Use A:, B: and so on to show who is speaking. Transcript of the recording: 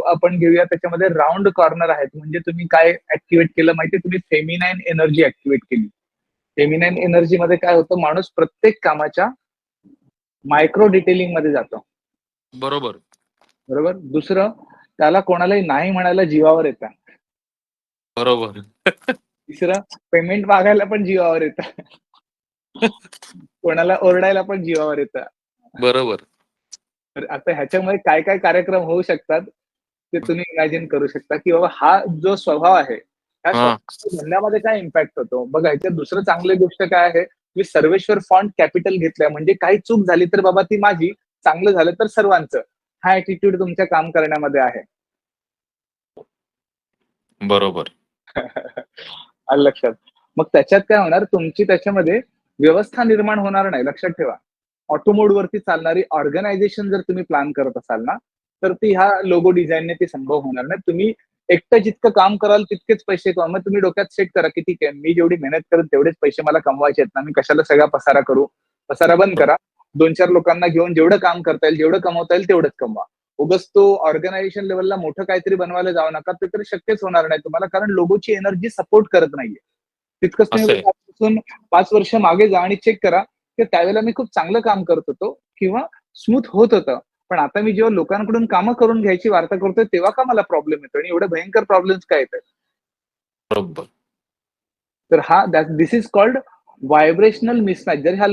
A: आपण घेऊया, त्याच्यामध्ये राउंड कॉर्नर आहेत. म्हणजे तुम्ही काय ऍक्टिव्हेट केलं माहितीये, तुम्ही फेमिनाईन एनर्जी ऍक्टिव्हेट केली. फेमिनाईन एनर्जी मध्ये काय होतं, माणूस प्रत्येक कामाच्या मायक्रो डिटेलिंग मध्ये जातो.
B: बरोबर.
A: बरोबर. दुसरं, त्याला कोणालाही नाही म्हणायला जीवावर येतं.
B: बरोबर.
A: तिसरं, पेमेंट मागायला पण जीवावर येतं. कोणाला ओरडायला पण जीवावर येतं.
B: बरोबर.
A: तर आता ह्याच्यामुळे काय काय कार्यक्रम होऊ शकतात, ते तुम्ही इमॅजिन करू शकता, की बाबा हा जो स्वभाव आहे, ह्या
B: हां.
A: स्वभावाचा धंद्यामध्ये काय इम्पॅक्ट होतो. बघा, ह्याच्यात दुसरं चांगली गोष्ट काय आहे, मी सर्वेश्वर फॉन्ट कॅपिटल घेतलाय, म्हणजे काही चूक झाली तर बाबा ती माझी, चांगलं झालं तर सर्वांचं. हा ॲटिट्यूड तुमच्या काम करण्यामध्ये आहे.
B: बरोबर.
A: आलं लक्षात. मग त्याच्यात काय होणार, तुमची त्याच्यामध्ये व्यवस्था निर्माण होणार नाही. लक्षात ठेवा. ऑटो मोडवरती चालणारी ऑर्गनायझेशन जर तुम्ही प्लॅन करत असाल ना, तर ती ह्या लोगो डिझाईनने ती संभव होणार नाही. तुम्ही एकटं जितकं काम कराल तितकेच पैसे कमवा. मग तुम्ही डोक्यात सेट करा, की ठीक आहे, मी जेवढी मेहनत करेन तेवढेच पैसे मला कमवायचे आहेत ना, मी कशाला सगळा पसारा करू. पसारा बंद करा. 2-4 लोकांना घेऊन जेवढं काम करता येईल, जेवढं कमवता येईल तेवढंच कमवा. उगाच तो ऑर्गनायझेशन लेव्हलला मोठं काहीतरी बनवायला जाऊ नका. ते तर शक्यच होणार नाही तुम्हाला, कारण लोगोची एनर्जी सपोर्ट करत नाहीये. तितकंच
B: असं
A: तुम्ही
B: आहे.
A: आजपासून 5 वर्ष मागे जा आणि चेक करा, की त्यावेळेला मी खूप चांगलं काम करत होतो किंवा स्मूथ होत होतं. पण आता मी जेव्हा लोकांकडून कामं करून घ्यायची वार्ता करतोय, तेव्हा का मला प्रॉब्लेम येतो आणि एवढे भयंकर प्रॉब्लेम्स का येतायत?
B: बरोबर.
A: तर हा this is called vibrational mismatch. जर ह्या